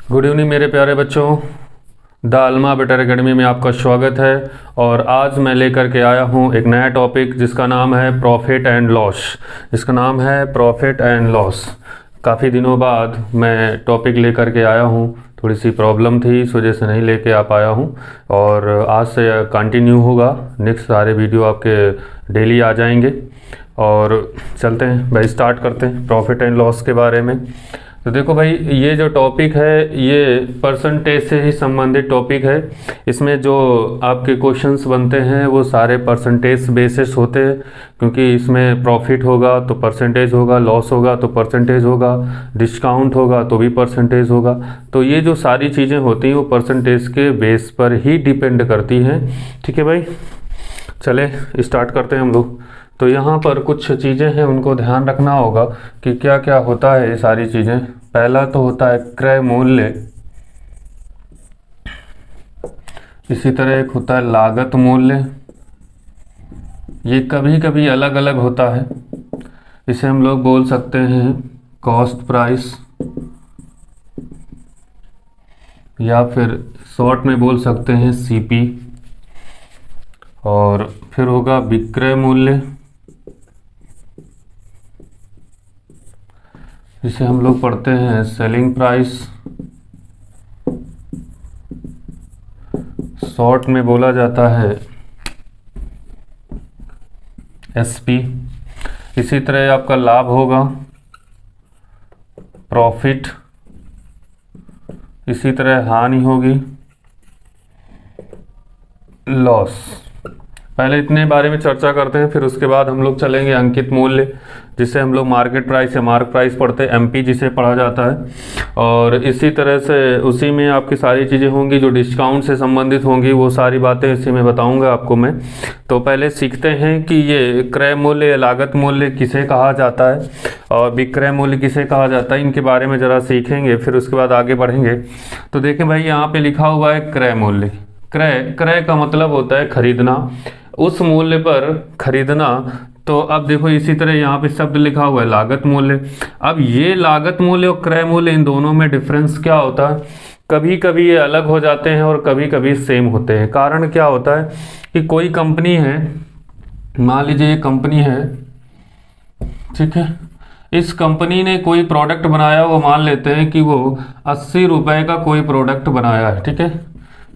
Good evening मेरे प्यारे बच्चों। द अलमा बेटर एकेडमी में आपका स्वागत है। और आज मैं लेकर के आया हूँ एक नया टॉपिक जिसका नाम है प्रॉफिट एंड लॉस। काफ़ी दिनों बाद मैं टॉपिक लेकर के आया हूँ। थोड़ी सी प्रॉब्लम थी, इस वजह से नहीं लेके आ पाया हूँ और आज से कंटिन्यू होगा। नेक्स्ट सारे वीडियो आपके डेली आ जाएंगे। और चलते हैं भाई, स्टार्ट करते हैं प्रॉफिट एंड लॉस के बारे में। तो देखो भाई, ये जो टॉपिक है ये परसेंटेज से ही संबंधित टॉपिक है। इसमें जो आपके क्वेश्चंस बनते हैं वो सारे परसेंटेज बेसिस होते हैं, क्योंकि इसमें प्रॉफिट होगा तो परसेंटेज होगा, लॉस होगा तो परसेंटेज होगा, डिस्काउंट होगा तो भी परसेंटेज होगा। तो ये जो सारी चीज़ें होती हैं वो परसेंटेज के बेस पर ही डिपेंड करती हैं। ठीक है भाई, चले स्टार्ट करते हैं हम लोग। तो यहाँ पर कुछ चीज़ें हैं, उनको ध्यान रखना होगा कि क्या क्या होता है ये सारी चीज़ें। पहला तो होता है क्रय मूल्य, इसी तरह एक होता है लागत मूल्य। ये कभी कभी अलग अलग होता है, इसे हम लोग बोल सकते हैं कॉस्ट प्राइस, या फिर शॉर्ट में बोल सकते हैं सीपी। और फिर होगा विक्रय मूल्य, जिसे हम लोग पढ़ते हैं सेलिंग प्राइस, शॉर्ट में बोला जाता है एसपी। इसी तरह आपका लाभ होगा प्रॉफिट, इसी तरह हानि होगी लॉस। पहले इतने बारे में चर्चा करते हैं, फिर उसके बाद हम लोग चलेंगे अंकित मूल्य, जिसे हम लोग मार्केट प्राइस या मार्क प्राइस पढ़ते हैं, एमपी जिसे पढ़ा जाता है। और इसी तरह से उसी में आपकी सारी चीज़ें होंगी जो डिस्काउंट से संबंधित होंगी, वो सारी बातें इसी में बताऊंगा आपको मैं। तो पहले सीखते हैं कि ये क्रय मूल्य या लागत मूल्य किसे कहा जाता है और विक्रय मूल्य किसे कहा जाता है, इनके बारे में ज़रा सीखेंगे, फिर उसके बाद आगे बढ़ेंगे। तो देखें भाई, यहाँ पर लिखा हुआ है क्रय मूल्य। क्रय का मतलब होता है खरीदना, उस मूल्य पर खरीदना। तो अब देखो इसी तरह यहाँ पे शब्द लिखा हुआ है लागत मूल्य। अब ये लागत मूल्य और क्रय मूल्य, इन दोनों में डिफरेंस क्या होता है? कभी कभी ये अलग हो जाते हैं और कभी कभी सेम होते हैं। कारण क्या होता है कि कोई कंपनी है, मान लीजिए ये कंपनी है, ठीक है, इस कंपनी ने कोई प्रोडक्ट बनाया, वो मान लेते हैं कि वो 80 रुपये का कोई प्रोडक्ट बनाया है। ठीक है,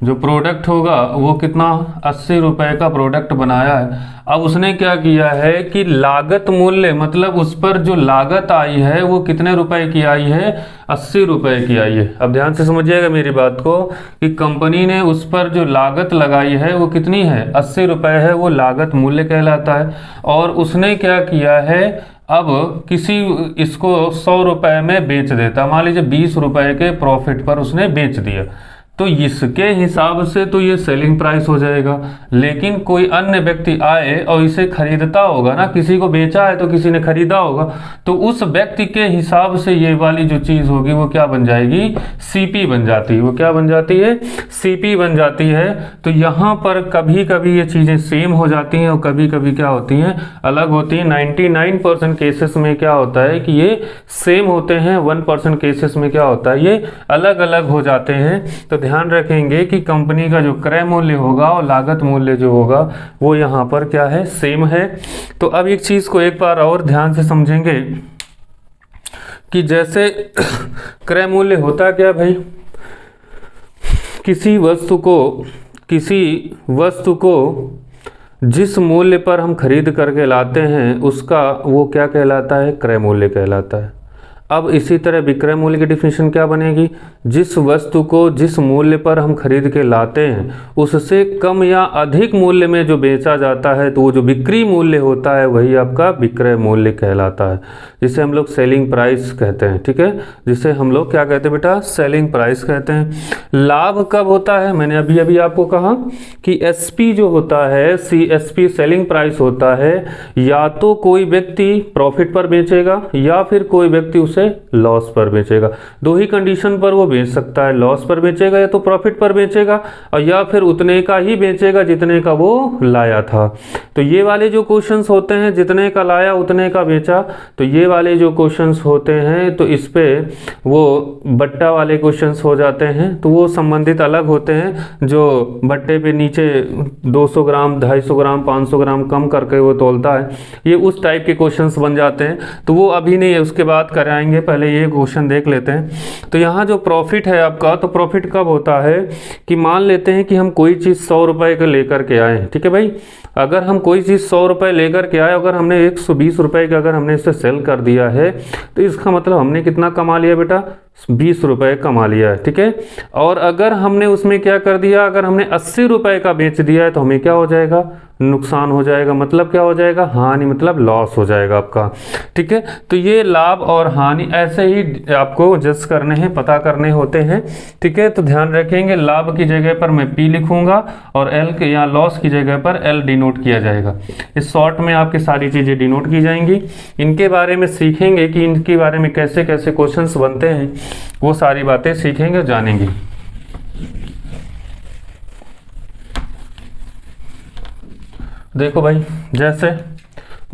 जो प्रोडक्ट होगा वो कितना, 80 रुपये का प्रोडक्ट बनाया है। अब उसने क्या किया है कि लागत मूल्य, मतलब उस पर जो लागत आई है वो कितने रुपए की आई है, 80 रुपये की आई है। अब ध्यान से समझिएगा मेरी बात को कि कंपनी ने उस पर जो लागत लगाई है वो कितनी है, 80 रुपये है, वो लागत मूल्य कहलाता है। और उसने क्या किया है, अब किसी इसको 100 रुपये में बेच देता, मान लीजिए 20 रुपये के प्रॉफिट पर उसने बेच दिया, तो इसके हिसाब से तो ये सेलिंग प्राइस हो जाएगा। लेकिन कोई अन्य व्यक्ति आए और इसे खरीदता होगा ना, किसी को बेचा है तो किसी ने खरीदा होगा, तो उस व्यक्ति के हिसाब से ये वाली जो चीज़ होगी वो क्या बन जाएगी, सीपी बन जाती है। वो क्या बन जाती है, सीपी बन जाती है। तो यहाँ पर कभी कभी ये चीज़ें सेम हो जाती हैं और कभी कभी क्या होती हैं, अलग होती हैं। 99% केसेस में क्या होता है कि ये सेम होते हैं, 1% केसेस में क्या होता है, ये अलग अलग हो जाते हैं। तो ध्यान रखेंगे कि कंपनी का जो क्रय मूल्य होगा और लागत मूल्य जो होगा वो यहाँ पर क्या है, सेम है। तो अब एक चीज़ को एक बार और ध्यान से समझेंगे कि जैसे क्रय मूल्य होता क्या भाई, किसी वस्तु को जिस मूल्य पर हम खरीद करके लाते हैं उसका वो क्या कहलाता है, क्रय मूल्य कहलाता है। अब इसी तरह विक्रय मूल्य की डिफिनेशन क्या बनेगी, जिस वस्तु को जिस मूल्य पर हम खरीद के लाते हैं उससे कम या अधिक मूल्य में जो बेचा जाता है, तो वो जो बिक्री मूल्य होता है वही आपका विक्रय मूल्य कहलाता है, जिसे हम लोग सेलिंग प्राइस कहते हैं। ठीक है, जिसे हम लोग क्या कहते हैं बेटा, सेलिंग प्राइस कहते हैं। लाभ कब होता है, मैंने अभी अभी आपको कहा कि एसपी जो होता है, सीएसपी सेलिंग प्राइस होता है, या तो कोई व्यक्ति प्रॉफिट पर बेचेगा या फिर कोई व्यक्ति उसे लॉस पर बेचेगा। दो ही कंडीशन पर वो बेच सकता है, लॉस पर बेचेगा या तो प्रॉफिट पर बेचेगा, और या फिर उतने का ही बेचेगा जितने का वो लाया था। तो ये वाले जो क्वेश्चंस होते हैं, जितने का लाया उतने का बेचा, तो ये वाले जो क्वेश्चंस होते हैं तो इस पे वो बट्टा वाले क्वेश्चंस हो जाते हैं, तो वो संबंधित अलग होते हैं। जो बट्टे पे नीचे 200 ग्राम 250 ग्राम 500 ग्राम कम करके वो तोलता है, ये उस टाइप के क्वेश्चंस बन जाते हैं। तो वो अभी नहीं है, उसके बाद कराएंगे, पहले ये क्वेश्चन देख लेते हैं। तो यहाँ जो प्रॉफिट है आपका, तो प्रॉफिट कब होता है कि मान लेते हैं कि हम कोई चीज़ 100 रुपये का लेकर के आए, ठीक है भाई। अगर हम कोई चीज़ 100 रुपये लेकर के आए, अगर हमने 120 रुपये का अगर हमने इसे सेल कर दिया है, तो इसका मतलब हमने कितना कमा लिया बेटा, 20 रुपये कमा लिया है, ठीक है। और अगर हमने उसमें क्या कर दिया, अगर हमने 80 रुपये का बेच दिया है, तो हमें क्या हो जाएगा, नुकसान हो जाएगा। मतलब क्या हो जाएगा, हानि, मतलब लॉस हो जाएगा आपका, ठीक है। तो ये लाभ और हानि ऐसे ही आपको जज करने हैं, पता करने होते हैं, ठीक है। तो ध्यान रखेंगे, लाभ की जगह पर मैं P लिखूंगा और L के या लॉस की जगह पर L डिनोट किया जाएगा। इस शॉर्ट में आपकी सारी चीज़ें डिनोट की जाएंगी। इनके बारे में सीखेंगे कि इनके बारे में कैसे कैसे क्वेश्चंस बनते हैं, वो सारी बातें सीखेंगे, जानेंगे। देखो भाई, जैसे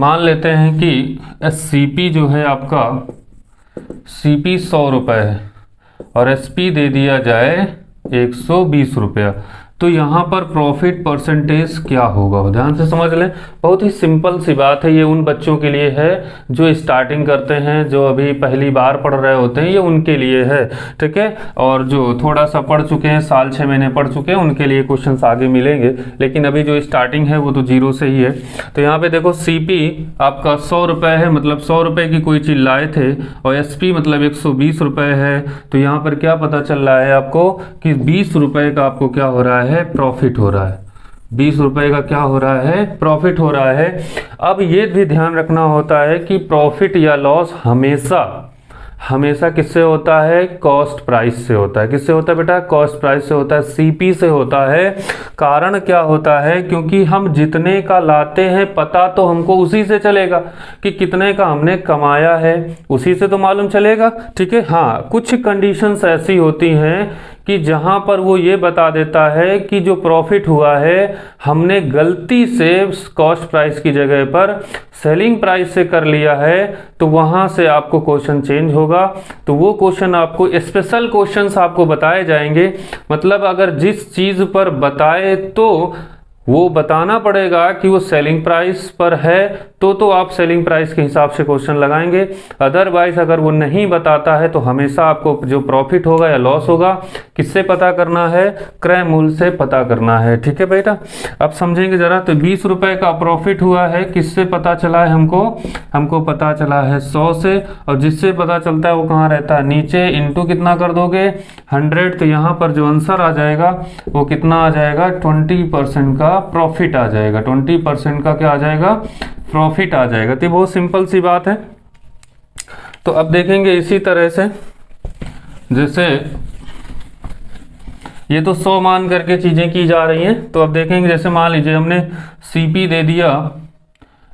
मान लेते हैं कि CP जो है आपका, CP 100 रुपये है और SP दे दिया जाए 120 रुपया, तो यहाँ पर प्रॉफिट परसेंटेज क्या होगा, ध्यान से समझ लें। बहुत ही सिंपल सी बात है, ये उन बच्चों के लिए है जो स्टार्टिंग करते हैं, जो अभी पहली बार पढ़ रहे होते हैं, ये उनके लिए है, ठीक है। और जो थोड़ा सा पढ़ चुके हैं, साल 6 महीने पढ़ चुके हैं, उनके लिए क्वेश्चंस आगे मिलेंगे, लेकिन अभी जो स्टार्टिंग है वो तो जीरो से ही है। तो यहाँ पे देखो, CP आपका 100 रुपये है, मतलब 100 रुपये की कोई चीज़ लाए थे, और SP मतलब 120 रुपये है। तो यहाँ पर क्या पता चल रहा है आपको कि 20 रुपये का आपको क्या हो रहा है, प्रॉफिट हो रहा है। 20 रुपए का क्या हो रहा है, प्रॉफिट हो रहा है। अब ये भी ध्यान रखना होता है कि प्रॉफिट या लॉस हमेशा किससे होता है, कॉस्ट प्राइस से होता है। किससे होता है बेटा, कॉस्ट प्राइस से होता है, CP से होता है। कारण क्या होता है, क्योंकि हम जितने का लाते हैं पता तो हमको उसी से चलेगा कि कितने का हमने कमाया है, उसी से तो मालूम चलेगा, ठीक है। हाँ, कुछ कंडीशंस ऐसी होती हैं कि जहां पर वो ये बता देता है कि जो प्रॉफिट हुआ है हमने गलती से कॉस्ट प्राइस की जगह पर सेलिंग प्राइस से कर लिया है, तो वहां से आपको क्वेश्चन चेंज होगा। तो वो क्वेश्चन आपको, स्पेशल क्वेश्चंस आपको बताए जाएंगे। मतलब अगर जिस चीज पर बताए तो वो बताना पड़ेगा कि वो सेलिंग प्राइस पर है, तो आप सेलिंग प्राइस के हिसाब से क्वेश्चन लगाएंगे। अदरवाइज अगर वो नहीं बताता है तो हमेशा आपको जो प्रॉफिट होगा या लॉस होगा, किससे पता करना है, क्रय मूल्य से पता करना है, ठीक है बेटा। अब समझेंगे जरा। तो 20 रुपए का प्रॉफिट हुआ है, किससे पता चला है हमको पता चला है 100 से, और जिससे पता चलता है वो कहाँ रहता है, नीचे, इंटू कितना कर दोगे, 100। तो यहाँ पर जो आंसर आ जाएगा वो कितना आ जाएगा, 20% का प्रॉफिट आ जाएगा। 20% का क्या आ जाएगा, प्रॉफिट आ जाएगा। तो बहुत सिंपल सी बात है। तो अब देखेंगे इसी तरह से, जैसे ये तो 100 मान करके चीजें की जा रही हैं। तो अब देखेंगे, जैसे मान लीजिए हमने CP दे दिया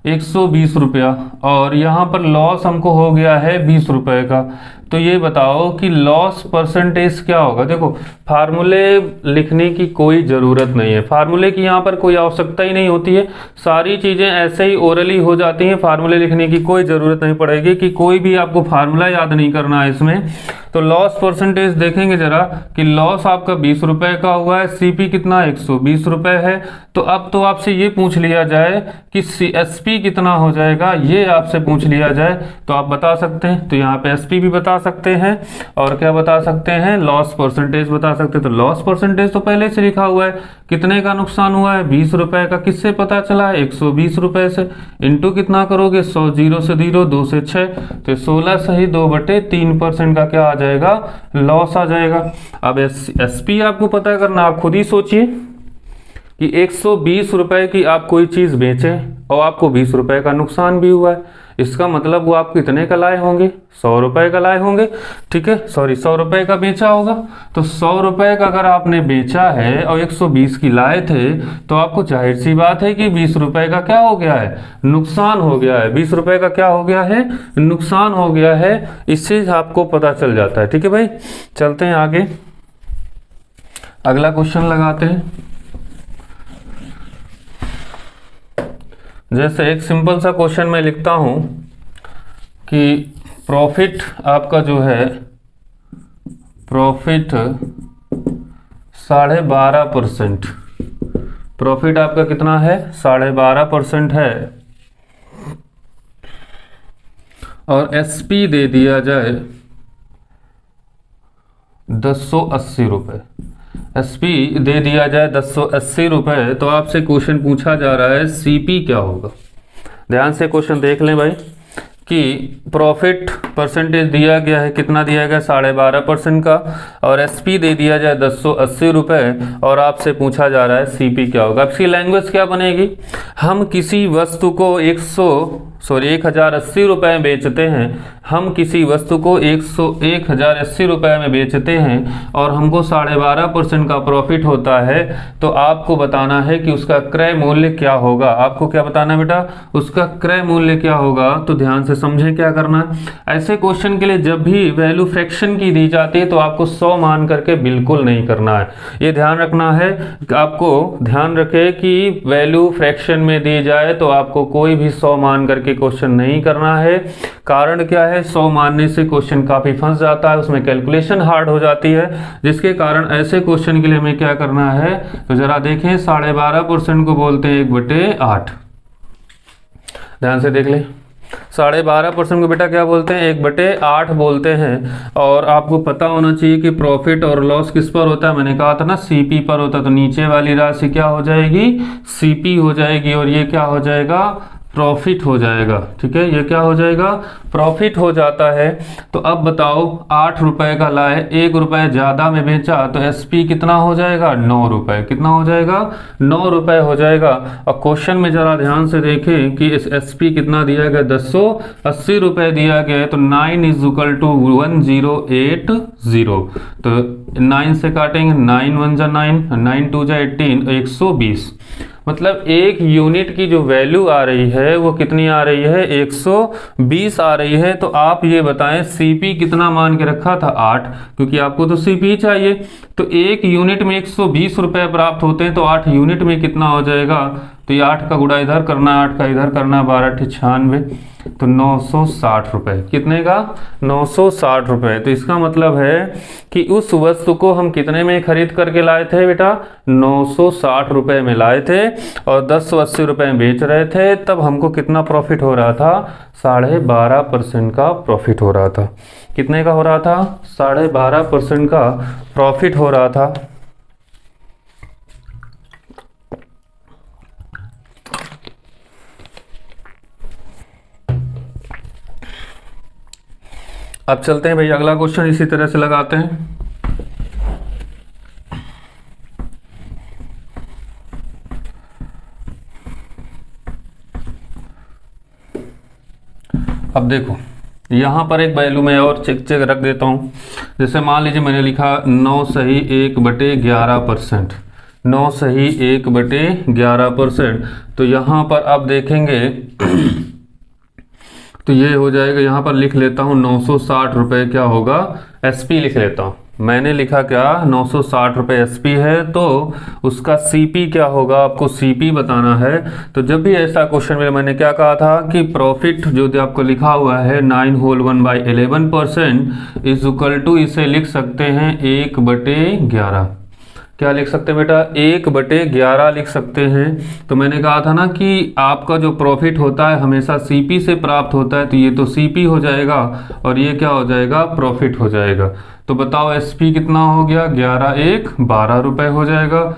120 रुपया और यहाँ पर लॉस हमको हो गया है 20 रुपए का। तो ये बताओ कि लॉस परसेंटेज क्या होगा। देखो, फार्मूले लिखने की कोई ज़रूरत नहीं है, फार्मूले की यहाँ पर कोई आवश्यकता ही नहीं होती है, सारी चीज़ें ऐसे ही ओरली हो जाती हैं। फार्मूले लिखने की कोई ज़रूरत नहीं पड़ेगी कि कोई भी आपको फार्मूला याद नहीं करना है इसमें। तो लॉस परसेंटेज देखेंगे जरा कि लॉस आपका 20 रुपए का हुआ है, CP कितना 120 रुपए है। तो अब तो आपसे ये पूछ लिया जाए कि SP कितना हो जाएगा, ये आपसे पूछ लिया जाए तो आप बता सकते हैं। तो यहाँ पे SP भी बता सकते हैं और क्या बता सकते हैं, लॉस परसेंटेज बता सकते हैं। तो लॉस परसेंटेज तो पहले से लिखा हुआ है, कितने का नुकसान हुआ है, 20 रुपए का। किससे पता चला है, 120 रुपए से। इंटू कितना करोगे, 100, 0 से 0, 2 से 6, तो 16 सही 2/3% का क्या आ जाएगा, लॉस आ जाएगा। अब SP आपको पता करना, आप खुद ही सोचिए कि 120 रुपए की आप कोई चीज बेचें और आपको 20 रुपए का नुकसान भी हुआ है। इसका मतलब वो आप कितने का लाए होंगे, 100 रुपए का लाए होंगे, ठीक है, सॉरी 100 रुपए का बेचा होगा। तो 100 रुपए का अगर आपने बेचा है और 120 की लाए थे, तो आपको जाहिर सी बात है कि 20 रुपए का क्या हो गया है, नुकसान हो गया है। 20 रुपए का क्या हो गया है, नुकसान हो गया है। इससे आपको पता चल जाता है, ठीक है भाई। चलते हैं आगे, अगला क्वेश्चन लगाते हैं। जैसे एक सिंपल सा क्वेश्चन मैं लिखता हूं कि प्रॉफिट आपका जो है, प्रॉफिट 12.5%, प्रॉफिट आपका कितना है, 12.5% है, और एसपी दे दिया जाए 1080 रुपये, एसपी दे दिया जाए 1080 रुपये। तो आपसे क्वेश्चन पूछा जा रहा है सीपी क्या होगा। ध्यान से क्वेश्चन देख लें भाई कि प्रॉफिट परसेंटेज दिया गया है, कितना दिया गया, 12.5% का, और एसपी दे दिया जाए 1080 रुपये, और आपसे पूछा जा रहा है सीपी क्या होगा। इसकी लैंग्वेज क्या बनेगी, हम किसी वस्तु को 1080 रुपये में बेचते हैं, हम किसी वस्तु को 1080 रुपये में बेचते हैं और हमको 12.5% का प्रॉफिट होता है। तो आपको बताना है कि उसका क्रय मूल्य क्या होगा। आपको क्या बताना है बेटा, उसका क्रय मूल्य क्या होगा। तो ध्यान से समझें क्या करना है। ऐसे क्वेश्चन के लिए जब भी वैल्यू फ्रैक्शन की दी जाती है तो आपको 100 मान करके बिल्कुल नहीं करना है। ये ध्यान रखना है, आपको ध्यान रखें कि वैल्यू फ्रैक्शन में दी जाए तो आपको कोई भी 100 मान करके क्वेश्चन नहीं करना है। कारण क्या है, 100 मानने से क्वेश्चन काफी फंस जाता है, उसमें कैलकुलेशन हार्ड हो जाती है, जिसके कारण ऐसे क्वेश्चन के लिए हमें क्या करना है। तो जरा देखें, 12.5% को बोलते हैं 1/8। ध्यान से देख लें, 12.5% को बेटा क्या बोलते हैं, 1/8 बोलते हैं। और आपको पता होना चाहिए कि प्रॉफिट और लॉस किस पर होता है, मैंने कहा था ना सीपी पर होता है। तो नीचे वाली राशि क्या हो जाएगी, सीपी हो जाएगी, और ये क्या हो जाएगा, प्रॉफिट हो जाएगा। ठीक है, ये क्या हो जाएगा, प्रॉफिट हो जाता है। तो अब बताओ, 8 रुपए का लाए, 1 रुपए ज्यादा में बेचा, तो एसपी कितना हो जाएगा, 9 रुपए। कितना हो जाएगा, 9 रुपए हो जाएगा। और क्वेश्चन में जरा ध्यान से देखें कि इस एसपी कितना दिया गया, 1080 रुपए दिया गया है। तो 9 = 1080। तो 9 से काटेंगे, 9 1 जा 9, 9 2 जा 18, 120। मतलब एक यूनिट की जो वैल्यू आ रही है वो कितनी आ रही है, 120 आ रही है। तो आप ये बताएं सीपी कितना मान के रखा था, 8, क्योंकि आपको तो सीपी चाहिए। तो एक यूनिट में 120 रुपए प्राप्त होते हैं, तो 8 यूनिट में कितना हो जाएगा। तो ये 8 का गुणा इधर करना, 8 का इधर करना, 12 × 96, तो 960 रुपए। कितने का, 960 रुपए। तो इसका मतलब है कि उस वस्तु को हम कितने में खरीद करके लाए थे बेटा, 960 रुपए में लाए थे, और 1080 रुपए में बेच रहे थे। तब हमको कितना प्रॉफिट हो रहा था, 12.5% का प्रॉफिट हो रहा था। कितने का हो रहा था, 12.5% का प्रॉफिट हो रहा था। अब चलते हैं भाई, अगला क्वेश्चन इसी तरह से लगाते हैं। अब देखो, यहां पर एक वैल्यू में और चेक रख देता हूं। जैसे मान लीजिए मैंने लिखा 9 सही 1/11%, 9 सही 1/11%। तो यहां पर आप देखेंगे तो ये हो जाएगा, यहां पर लिख लेता हूं 960 रुपए क्या होगा, एसपी लिख लेता हूं। मैंने लिखा क्या, 960 रुपए एसपी है। तो उसका सीपी क्या होगा, आपको सीपी बताना है। तो जब भी ऐसा क्वेश्चन में मैंने क्या कहा था कि प्रॉफिट जो आपको लिखा हुआ है 9 होल 1/11% = इसे लिख सकते हैं 1/11। क्या लिख सकते हैं बेटा, 1/11 लिख सकते हैं। तो मैंने कहा था ना कि आपका जो प्रॉफिट होता है हमेशा सीपी से प्राप्त होता है। तो ये तो सीपी हो जाएगा और ये क्या हो जाएगा, प्रॉफिट हो जाएगा। तो बताओ एसपी कितना हो गया, 11 1 12 रुपए हो जाएगा।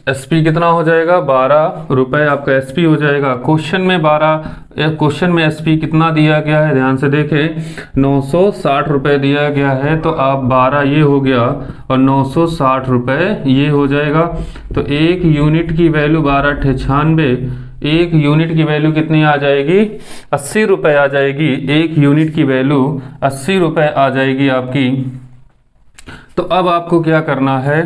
एसपी कितना हो जाएगा, 12 रुपए आपका एसपी हो जाएगा। क्वेश्चन में एसपी कितना दिया गया है, ध्यान से देखें, 960 रुपए दिया गया है। तो आप 12 ये हो गया और 960 रुपए ये हो जाएगा। तो एक यूनिट की वैल्यू 12 × 96, एक यूनिट की वैल्यू कितनी आ जाएगी, 80 रुपये आ जाएगी। एक यूनिट की वैल्यू 80 रुपये आ जाएगी आपकी। तो अब आपको क्या करना है,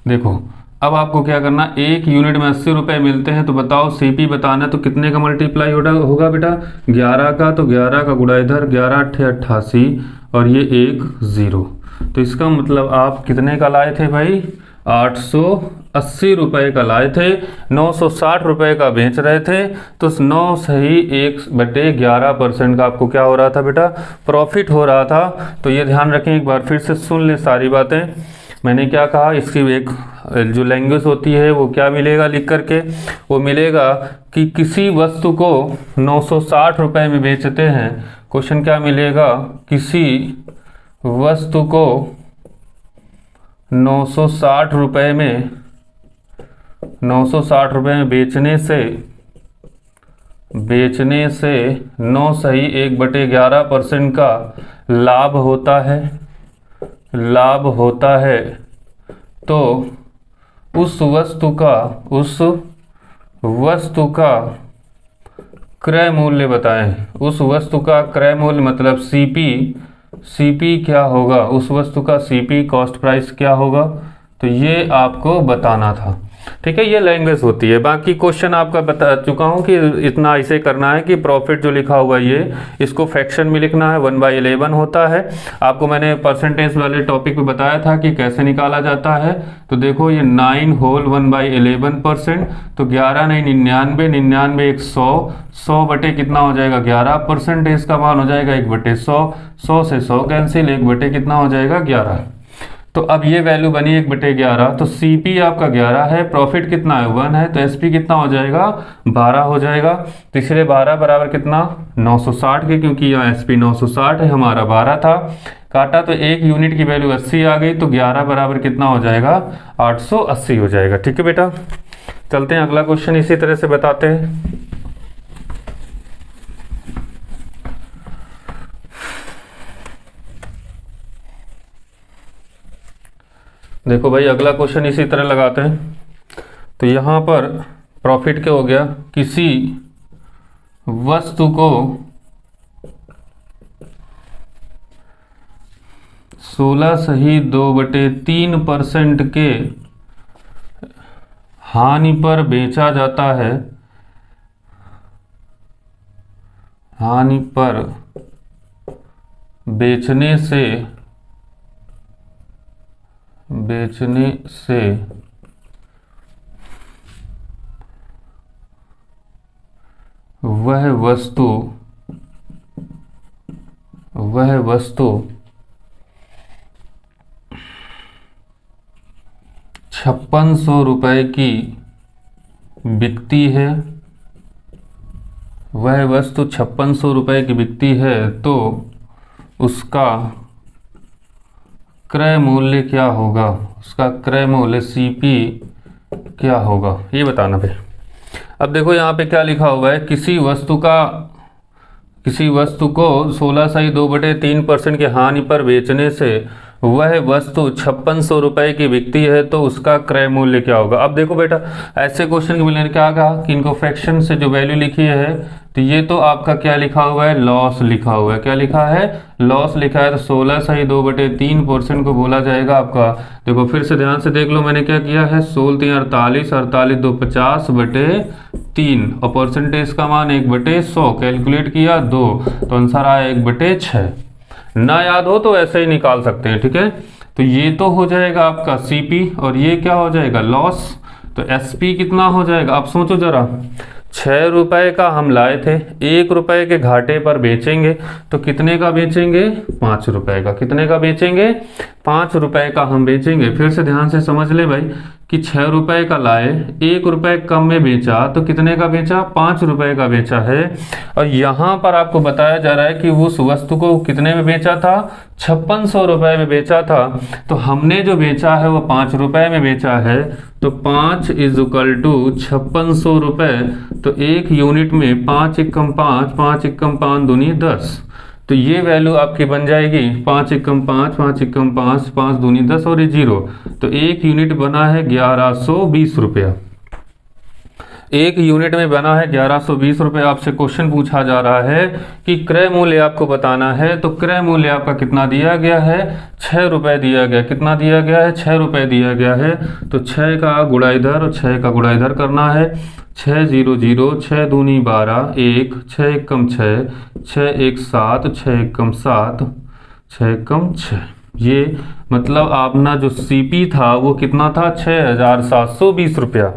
देखो अब आपको क्या करना, एक यूनिट में 80 रुपये मिलते हैं, तो बताओ सीपी बताना है, तो कितने का मल्टीप्लाई होगा बेटा, 11 का। तो 11 का गुणा इधर, 11 8 88 और ये एक 0। तो इसका मतलब आप कितने का लाए थे भाई, 880 रुपये का लाए थे, 960 रुपये का बेच रहे थे। तो 9 सही 1/11% का आपको क्या हो रहा था बेटा, प्रॉफिट हो रहा था। तो ये ध्यान रखें, एक बार फिर से सुन ले सारी बातें। मैंने क्या कहा, इसकी एक जो लैंग्वेज होती है वो क्या मिलेगा लिख करके, वो मिलेगा कि किसी वस्तु को 960 रुपये में बेचते हैं। क्वेश्चन क्या मिलेगा, किसी वस्तु को 960 रुपये में, 960 रुपये में बेचने से 9 सही 1/11% का लाभ होता है। तो उस वस्तु का क्रय मूल्य बताएं। उस वस्तु का क्रय मूल्य मतलब सीपी क्या होगा, उस वस्तु का सीपी कॉस्ट प्राइस क्या होगा, तो ये आपको बताना था। ठीक है, ये लैंग्वेज होती है। बाकी क्वेश्चन आपका बता चुका हूँ कि इतना ऐसे करना है कि प्रॉफिट जो लिखा हुआ ये इसको फ्रैक्शन में लिखना है, 1/11 होता है। आपको मैंने परसेंटेज वाले टॉपिक पे बताया था कि कैसे निकाला जाता है। तो देखो ये 9 होल 1/11%, तो 11 नहीं 99, 99 एक 100 बटे कितना हो जाएगा 11%, का मान हो जाएगा 1/100, 100 से 100 कैंसिल, 1 कितना हो जाएगा 11। तो अब ये वैल्यू बनी 1/11। तो सीपी आपका 11 है, प्रॉफिट कितना है 1 है, तो एसपी कितना हो जाएगा 12 हो जाएगा। तो इसलिए 12 बराबर कितना 960 के, क्योंकि यहाँ एसपी 960 है, हमारा 12 था, काटा तो एक यूनिट की वैल्यू 80 आ गई। तो 11 बराबर कितना हो जाएगा 880 हो जाएगा। ठीक है बेटा, चलते हैं अगला क्वेश्चन इसी तरह से बताते हैं। देखो भाई अगला क्वेश्चन इसी तरह लगाते हैं। तो यहाँ पर प्रॉफिट क्या हो गया, किसी वस्तु को 16 सही 2/3% के हानि पर बेचा जाता है। हानि पर बेचने से वह वस्तु 5600 रुपये की बिकती है। वह वस्तु 5600 रुपये की बिकती है, तो उसका क्रय मूल्य क्या होगा, उसका क्रय मूल्य सीपी क्या होगा, ये बताना भाई। अब देखो यहाँ पे क्या लिखा हुआ है, किसी वस्तु को 16 सही 2/3% के हानि पर बेचने से वह वस्तु 5600 रुपये की बिकती है, तो उसका क्रय मूल्य क्या होगा। अब देखो बेटा ऐसे क्वेश्चन के मैंने क्या कहा कि इनको फ्रैक्शन से जो वैल्यू लिखी है, तो ये तो आपका क्या लिखा हुआ है, लॉस लिखा हुआ है। क्या लिखा है, लॉस लिखा है। तो 16 सही 2/3% को बोला जाएगा आपका। देखो फिर से ध्यान से देख लो, मैंने क्या किया है, 16 3 48, 48 2 50/3 और परसेंटेज का मान 1/100 कैलकुलेट किया 2, तो आंसर आया 1/6। ना याद हो तो ऐसे ही निकाल सकते हैं। ठीक है, तो ये तो हो जाएगा आपका सीपी और ये क्या हो जाएगा लॉस। तो एसपी कितना हो जाएगा, आप सोचो जरा, 6 रुपये का हम लाए थे, 1 रुपये के घाटे पर बेचेंगे, तो कितने का बेचेंगे 5 रुपये का। कितने का बेचेंगे 5 रुपये का हम बेचेंगे। फिर से ध्यान से समझ ले भाई कि 6 रुपये का लाए, 1 रुपये कम में बेचा, तो कितने का बेचा 5 रुपये का बेचा है। और यहाँ पर आपको बताया जा रहा है कि उस वस्तु को कितने में बेचा था, 5600 रुपये में बेचा था। तो हमने जो बेचा है वो 5 रुपये में बेचा है। तो 5 = 5600 रुपये। तो एक यूनिट में 5 एकम 5, 5 एकम 5 दूनी 10। तो ये वैल्यू आपकी बन जाएगी 5 एकम 5, 5 एकम 5, 5 दूनी 10 और ये 0। तो एक यूनिट बना है 1120 रुपया। एक यूनिट में बना है 1120 रुपये। आपसे क्वेश्चन पूछा जा रहा है कि क्रय मूल्य आपको बताना है, तो क्रय मूल्य आपका कितना दिया गया है, 6 रुपये दिया गया। कितना दिया गया है, 6 रुपये दिया गया है। तो 6 का गुणा इधर और 6 का गुणा इधर करना है। 6 0 0, 6 दूनी 12, 1, 6 एकम 6, 6 1 7, 6 एकम 7, 6 एकम 6। ये मतलब अपना जो सीपी था वो कितना था, 6,720 रुपया।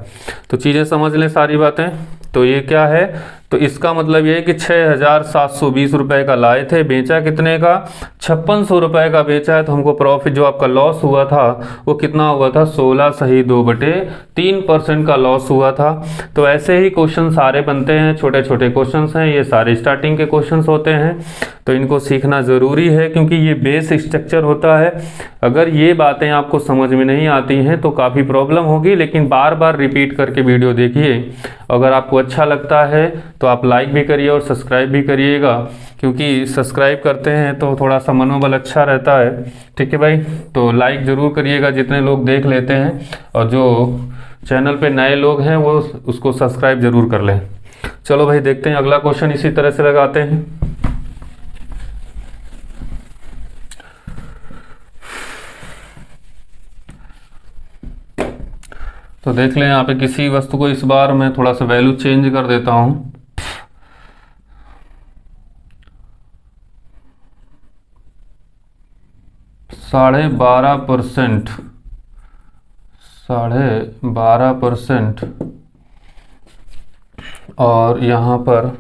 तो चीज़ें समझ लें सारी बातें। तो ये क्या है, तो इसका मतलब ये है कि 6,720 रुपये का लाए थे, बेचा कितने का, 5600 रुपये का बेचा है। तो हमको प्रॉफिट जो आपका लॉस हुआ था वो कितना हुआ था, 16 सही 2/3% का लॉस हुआ था। तो ऐसे ही क्वेश्चन सारे बनते हैं, छोटे छोटे क्वेश्चंस हैं, ये सारे स्टार्टिंग के क्वेश्चंस होते हैं। तो इनको सीखना ज़रूरी है क्योंकि ये बेस स्ट्रक्चर होता है। अगर ये बातें आपको समझ में नहीं आती हैं तो काफ़ी प्रॉब्लम होगी, लेकिन बार बार रिपीट करके वीडियो देखिए। अगर आपको अच्छा लगता है तो आप लाइक भी करिए और सब्सक्राइब भी करिएगा, क्योंकि सब्सक्राइब करते हैं तो थोड़ा सा मनोबल अच्छा रहता है। ठीक है भाई, तो लाइक ज़रूर करिएगा जितने लोग देख लेते हैं, और जो चैनल पे नए लोग हैं वो उसको सब्सक्राइब ज़रूर कर लें। चलो भाई देखते हैं अगला क्वेश्चन, इसी तरह से लगाते हैं। तो देख लें यहाँ पे किसी वस्तु को, इस बार मैं थोड़ा सा वैल्यू चेंज कर देता हूँ। $12.5% और यहाँ पर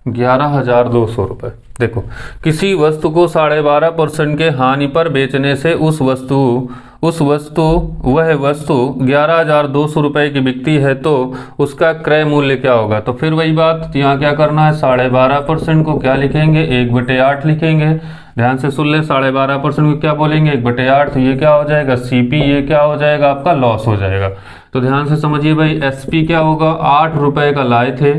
11,200 रुपये। देखो, किसी वस्तु को 12.5% के हानि पर बेचने से वह वस्तु 11,200 रुपये की बिकती है, तो उसका क्रय मूल्य क्या होगा। तो फिर वही बात, यहाँ क्या करना है, 12.5% को क्या लिखेंगे, 1/8 लिखेंगे। ध्यान से सुन ले, 12.5% को क्या बोलेंगे, 1/8। तो ये क्या हो जाएगा, सीपी, ये क्या हो जाएगा, आपका लॉस हो जाएगा। तो ध्यान से समझिए भाई, एसपी क्या होगा, 8 रुपये का लाए थे,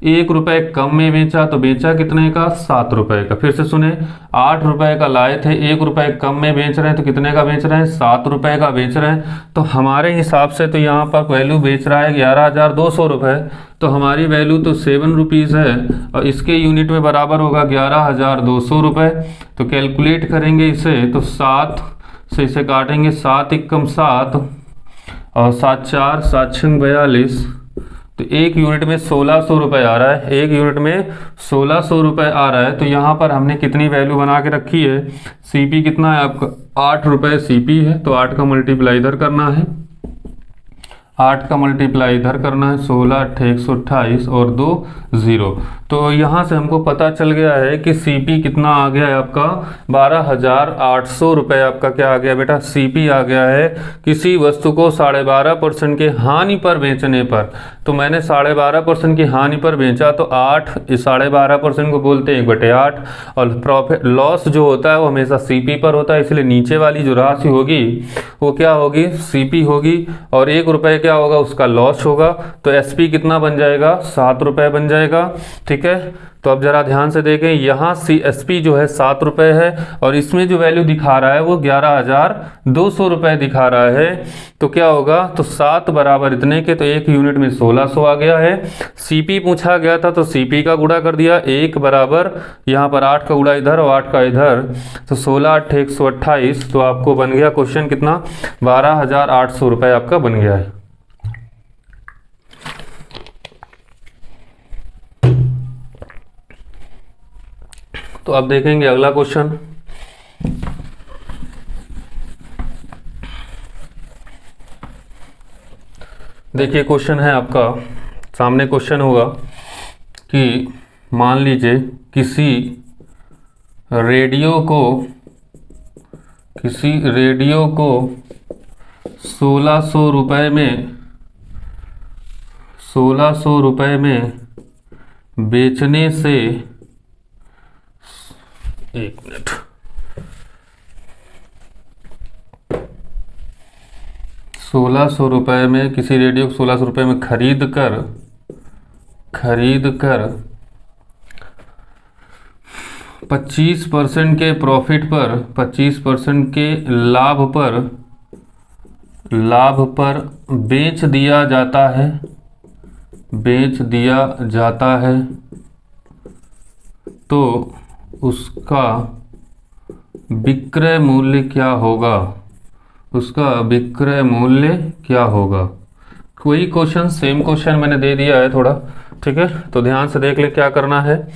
1 रुपये कम में बेचा, तो बेचा कितने का, 7 रुपये का। फिर से सुने, 8 रुपये का लाए थे, 1 रुपये कम में बेच रहे हैं, तो कितने का बेच रहे हैं, 7 रुपये का बेच रहे हैं। तो हमारे हिसाब से तो यहाँ पर वैल्यू बेच रहा है 11,200 रुपये, तो हमारी वैल्यू तो 7 रुपीज़ है, और इसके यूनिट में बराबर होगा 11,200 रुपये। तो कैलकुलेट करेंगे इसे, तो 7 से इसे काटेंगे, 7 एकम 7 और 7 4 7 6 42। तो एक यूनिट में 1600 रुपये आ रहा है, एक यूनिट में 1600 रुपये आ रहा है। तो यहाँ पर हमने कितनी वैल्यू बना के रखी है, सीपी कितना है आपका, 8 रुपये सीपी है। तो 8 का मल्टीप्लाई इधर करना है, 8 का मल्टीप्लाई इधर करना है, 16 8 128 और 2 0। तो यहाँ से हमको पता चल गया है कि सीपी कितना आ गया है आपका, 12,800 रुपये आपका क्या आ गया बेटा, सीपी आ गया है। किसी वस्तु को 12.5% के हानि पर बेचने पर, तो मैंने 12.5% की हानि पर बेचा, तो 8, 12.5% को बोलते हैं 1/8। और प्रॉफिट लॉस जो होता है वो हमेशा सीपी पर होता है, इसलिए नीचे वाली जो राशि होगी वो क्या होगी, सीपी होगी, और 1 रुपये क्या होगा, उसका लॉस होगा। तो एसपी कितना बन जाएगा, 7 रुपये बन जाएगा। ठीक है, तो अब जरा ध्यान से देखें, यहाँ सीएसपी जो है 7 रुपये है, और इसमें जो वैल्यू दिखा रहा है वो 11,200 रुपये दिखा रहा है। तो क्या होगा, तो 7 बराबर इतने के, तो एक यूनिट में 1600 आ गया है। सीपी पूछा गया था तो सीपी का गुणा कर दिया, 1 बराबर यहाँ पर 8 का गुणा इधर और 8 का इधर, तो 16 8 128। तो आपको बन गया क्वेश्चन कितना, 12,800 रुपये आपका बन गया है। तो अब देखेंगे अगला क्वेश्चन। देखिए क्वेश्चन है आपका सामने, क्वेश्चन होगा कि मान लीजिए किसी रेडियो को 1600 रुपये में बेचने से, एक मिनट, 1600 रुपये में किसी रेडियो को 1600 रुपये में खरीद कर 25% के प्रॉफिट पर, 25% के लाभ पर बेच दिया जाता है, बेच दिया जाता है, तो उसका विक्रय मूल्य क्या होगा, उसका विक्रय मूल्य क्या होगा। कोई क्वेश्चन, सेम क्वेश्चन मैंने दे दिया है थोड़ा, ठीक है, तो ध्यान से देख ले क्या करना है।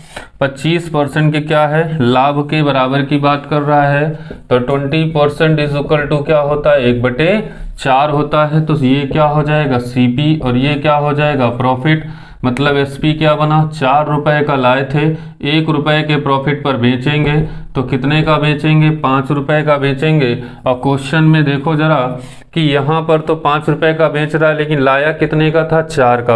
25% के क्या है, लाभ के बराबर की बात कर रहा है, तो 20% इज इक्वल टू क्या होता है, 1/4 होता है, तो ये क्या हो जाएगा सीपी, और ये क्या हो जाएगा प्रॉफिट, मतलब एसपी क्या बना, 4 रुपए का लाए थे, 1 रुपए के प्रॉफिट पर बेचेंगे, तो कितने का बेचेंगे, 5 रुपए का बेचेंगे। और क्वेश्चन में देखो जरा कि यहाँ पर तो 5 रुपए का बेच रहा है, लेकिन लाया कितने का था, 4 का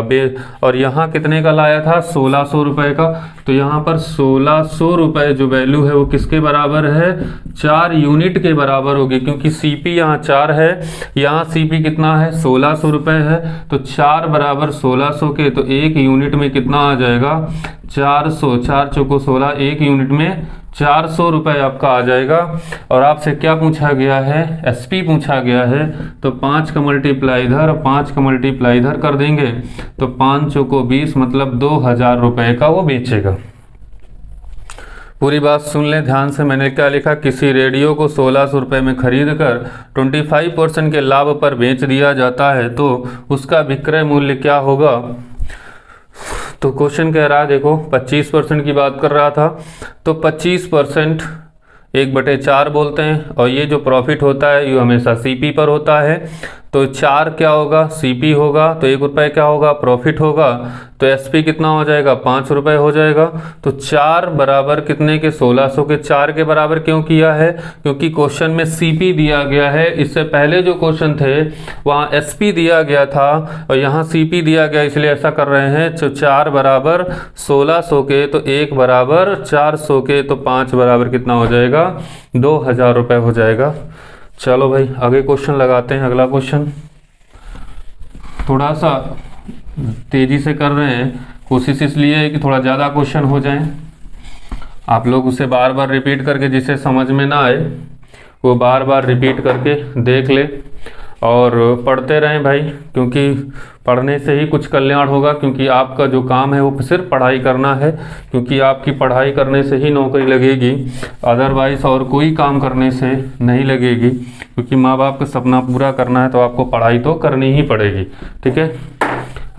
और यहाँ कितने का लाया था, 1600 रुपए का, तो यहाँ पर 1600 रुपए जो वैल्यू है वो किसके बराबर है, 4 यूनिट के बराबर होगी, क्योंकि सीपी यहाँ 4 है, यहाँ सीपी कितना है, 1600 रुपए है, तो 4 बराबर 1600 के, तो 1 यूनिट में कितना आ जाएगा, 400, 4 चौको 16, 1 यूनिट में 400 रुपए आपका आ जाएगा। और आपसे क्या पूछा गया है, एसपी पूछा गया है, तो 5 का मल्टीप्लाई इधर, 5 का मल्टीप्लाई इधर कर देंगे, तो 5 चौको 20, मतलब 2000 रुपए का वो बेचेगा। पूरी बात सुन ले ध्यान से, मैंने क्या लिखा, किसी रेडियो को 1600 रुपये में खरीद कर 25% के लाभ पर बेच दिया जाता है, तो उसका विक्रय मूल्य क्या होगा। तो क्वेश्चन कह रहा है, देखो 25% की बात कर रहा था, तो 25% 1/4 बोलते हैं, और ये जो प्रॉफिट होता है ये हमेशा सीपी पर होता है, तो 4 क्या होगा, सीपी होगा, तो 1 रुपये क्या होगा, प्रॉफिट होगा, तो एसपी कितना हो जाएगा, 5 रुपये हो जाएगा। तो 4 बराबर कितने के, 1600 के, 4 के बराबर क्यों किया है, क्योंकि क्वेश्चन में सीपी दिया गया है, इससे पहले जो क्वेश्चन थे वहाँ एसपी दिया गया था और यहाँ सीपी दिया गया, इसलिए ऐसा कर रहे हैं। तो 4 बराबर 1600 के, तो 1 बराबर 400 के, तो 5 बराबर कितना हो जाएगा, 2000 रुपये हो जाएगा। चलो भाई आगे क्वेश्चन लगाते हैं। अगला क्वेश्चन थोड़ा सा तेजी से कर रहे हैं, कोशिश इसलिए है कि थोड़ा ज़्यादा क्वेश्चन हो जाएं, आप लोग उसे बार बार रिपीट करके, जिसे समझ में ना आए वो बार बार रिपीट करके देख ले और पढ़ते रहें भाई, क्योंकि पढ़ने से ही कुछ कल्याण होगा, क्योंकि आपका जो काम है वो सिर्फ पढ़ाई करना है, क्योंकि आपकी पढ़ाई करने से ही नौकरी लगेगी, अदरवाइज और कोई काम करने से नहीं लगेगी, क्योंकि माँ बाप का सपना पूरा करना है तो आपको पढ़ाई तो करनी ही पड़ेगी, ठीक है।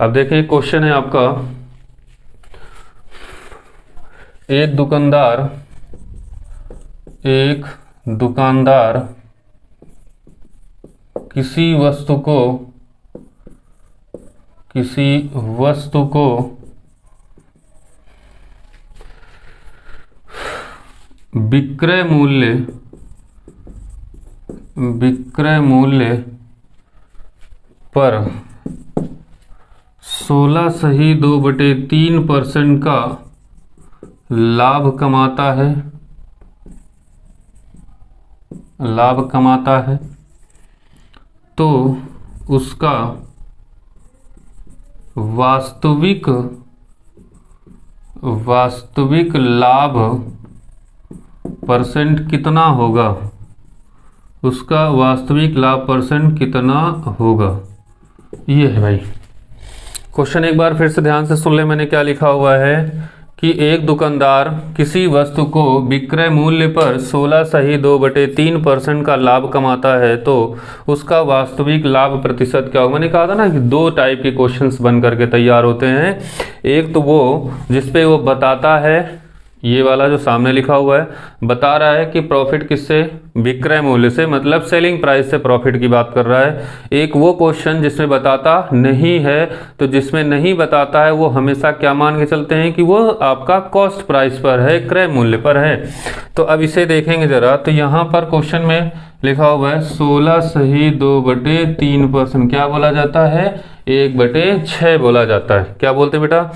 अब देखिए क्वेश्चन है आपका, एक दुकानदार किसी वस्तु को विक्रय मूल्य पर 16 सही 2/3% का लाभ कमाता है, तो उसका वास्तविक लाभ परसेंट कितना होगा, उसका वास्तविक लाभ परसेंट कितना होगा। ये है भाई क्वेश्चन, एक बार फिर से ध्यान से सुन ले, मैंने क्या लिखा हुआ है कि एक दुकानदार किसी वस्तु को विक्रय मूल्य पर 16 सही 2/3% का लाभ कमाता है, तो उसका वास्तविक लाभ प्रतिशत क्या होगा। मैंने कहा था ना कि 2 टाइप के क्वेश्चंस बन करके तैयार होते हैं, एक तो वो जिसपे वो बताता है, ये वाला जो सामने लिखा हुआ है बता रहा है कि प्रॉफिट किससे, विक्रय मूल्य से, मतलब सेलिंग प्राइस से प्रॉफिट की बात कर रहा है। एक वो क्वेश्चन जिसमें बताता नहीं है, तो जिसमें नहीं बताता है वो हमेशा क्या मान के चलते हैं कि वो आपका कॉस्ट प्राइस पर है, क्रय मूल्य पर है। तो अब इसे देखेंगे जरा, तो यहाँ पर क्वेश्चन में लिखा हुआ है 16 सही 2/3%, क्या बोला जाता है, 1/6 बोला जाता है। क्या बोलते हैं बेटा,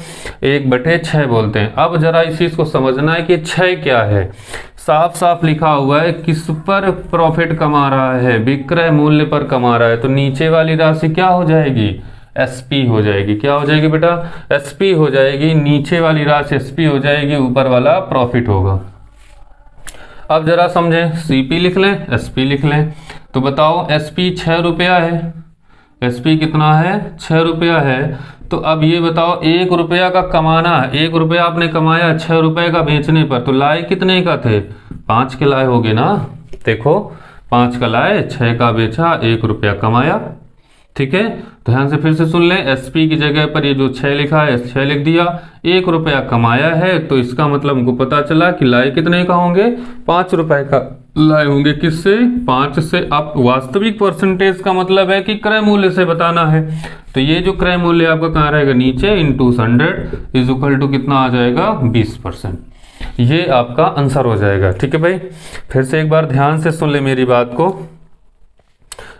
1/6 बोलते हैं। अब जरा इस चीज को समझना है कि 6 क्या है, साफ साफ लिखा हुआ है किस पर प्रॉफिट कमा रहा है, विक्रय मूल्य पर कमा रहा है, तो नीचे वाली राशि क्या हो जाएगी, एसपी हो जाएगी। क्या हो जाएगी बेटा, एसपी हो जाएगी, नीचे वाली राशि एसपी हो जाएगी, ऊपर वाला प्रॉफिट होगा। अब जरा समझें, सीपी लिख लें, एसपी लिख लें। तो बताओ एसपी 6 रुपया है, एसपी कितना है 6 रुपया है। तो अब ये बताओ 1 रुपया का कमाना है, 1 रुपया आपने कमाया 6 रुपए का बेचने पर, तो लाए कितने का थे 5 के लाए होगे ना। देखो 5 का लाए, 6 का बेचा, 1 रुपया कमाया। ठीक है, तो ध्यान से फिर से सुन लें, एसपी की जगह पर ये जो 6 लिखा है 6 लिख दिया, 1 रुपया कमाया है, तो इसका मतलब हमको पता चला कि लाए कितने का होंगे 5 रुपए का लाए होंगे। किससे 5 से। अब वास्तविक परसेंटेज का मतलब है कि क्रय मूल्य से बताना है, तो ये जो क्रय मूल्य आपका कहाँ रहेगा नीचे, इंटू 100 इज इक्वल टू कितना आ जाएगा 20%। ये आपका आंसर हो जाएगा। ठीक है भाई, फिर से एक बार ध्यान से सुन ले मेरी बात को।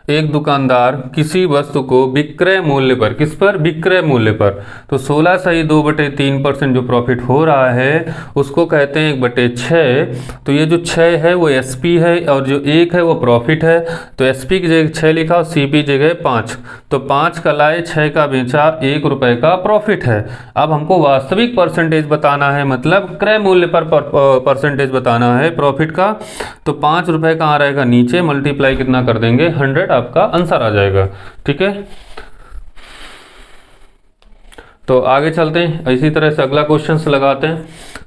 एक दुकानदार किसी वस्तु को विक्रय मूल्य पर, किस पर, विक्रय मूल्य पर, तो 16 सही 2/3% जो प्रॉफिट हो रहा है उसको कहते हैं 1/6। तो ये जो 6 है वो एसपी है और जो 1 है वो प्रॉफिट है। तो एसपी की जगह 6 लिखा और सीपी जगह 5, तो 5 का लाए 6 का बेचा, 1 रुपए का प्रॉफिट है। अब हमको वास्तविक परसेंटेज बताना है, मतलब क्रय मूल्य पर परसेंटेज बताना है प्रॉफिट का। तो 5 रुपए कहाँ रहेगा नीचे, मल्टीप्लाई कितना कर देंगे 100, आपका आंसर आ जाएगा। ठीक है, तो आगे चलते हैं, इसी तरह से अगला क्वेश्चन लगाते हैं।